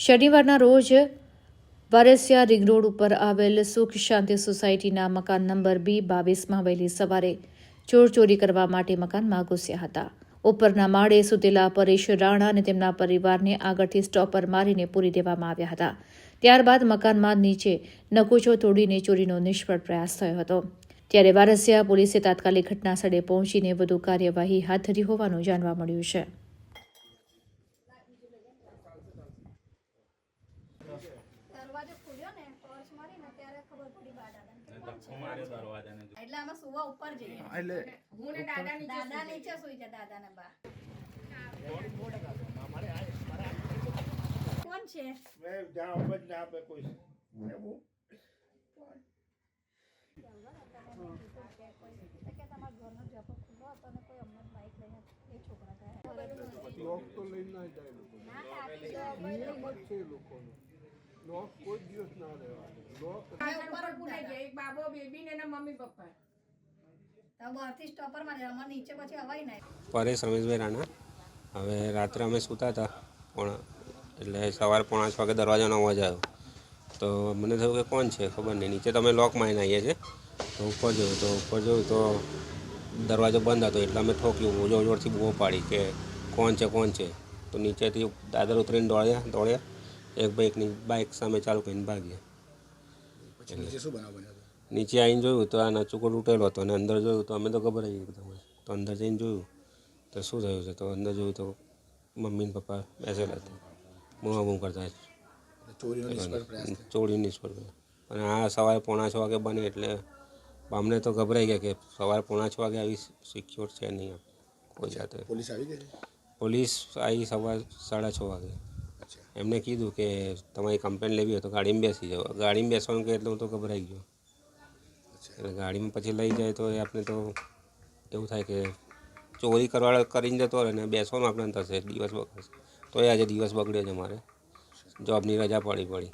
શનિવારના રોજ Varasiya ring road ઉપર આવેલ સુખ શાંતિ સોસાયટીના મકાન નંબર B22માં વહેલી સવારે ચોર ચોરી કરવા માટે મકાનમાં ઘૂસ્યા હતા. ઉપરના માળે સૂતેલા પરેશ રાણા અને તેમના પરિવારને આગળથી સ્ટોપર મારીને પૂરી દેવામાં આવ્યા હતા. ત્યારબાદ મકાનમાં નીચે નકુચો તોડીને ચોરીનો નિષ્ફળ પ્રયાસ થયો હતો. ત્યારે વારસિયા પોલીસે તાત્કાલિક ઘટના સ્થળે પહોંચીને વધુ કાર્યવાહી હાથ ધરી હોવાનું જાણવા મળ્યું છે. દરવાજો ખોલ્યો ને ટોર્ચ મારી ને ત્યારે ખબર પડી દાદાને એટલે અમે સુવા ઉપર જઈએ એટલે હું ને દાદા નીચે સુઈ જાય દાદા ને બા કોણ છે મે જાવ જ ના આપે કોઈ એવું કે તમારા ઘરનો જપો ખુલ્લો હતો ને કોઈ અમને બાઈક લઈને એ છોકરા ગયા લોક તો લઈને ના જાય લોકો લોક કોઈ દિવસ ના રહેવા લોક ઉપર પુરાઈ ગયા એક બાબો બેબી ને એના મમ્મી પપ્પા તો બહારથી સ્ટોપર માં અમાર નીચે પછી હવાઈ ના પરેશ રમેશભાઈ રાણા. હવે રાત્રે અમે સૂતા હતા એટલે સવારે 5:30 વાગે દરવાજાનો અવાજ આવ્યો તો મને થયું કે કોણ છે ખબર નહીં. નીચે તમે લોક મારીને આવીએ છીએ તો ઉપર જોયું તો દરવાજો બંધ હતો એટલે અમે ઠોક્યું જોરથી બૂમો પાડી કે કોણ છે. તો નીચેથી દાદર ઉતરીને દોડ્યા એક બાઇક સામે ચાલુ કરીને ભાગ્યા. નીચે આવીને જોયું તો આ નચુકો તૂટેલો હતો અને અંદર જોયું તો અમે તો ગભરાઈ એકદમ. તો અંદર જઈને જોયું તો શું થયું છે તો અંદર જોયું તો મમ્મી ને પપ્પા બેસેલા હતા બૂમ કરતા ચોરી નિષ્ફળ ગયા. અને આ સવારે 5:45 વાગે બની એટલે અમને તો ગભરાઈ ગયા કે સવારે 5:45 વાગે આવી સિક્યોર છે નહીં કોઈ જાતે. પોલીસ આવી સવારે 6:30 વાગે. એમને કીધું કે તમારી કમ્પ્લેન લેવી હોય તો ગાડીમાં બેસી જાઓ. ગાડીમાં બેસવાનું કે એટલે હું તો ગભરાઈ ગયો. એટલે ગાડીમાં પછી લઈ જાય તો આપણે તો એવું થાય કે ચોરી કરવાળો કરીને જતો રહે ને બેસવાનું આપણે થશે દિવસ બગડશે. તો આજે દિવસ બગડ્યો છે. મારે જોબની રજા પડી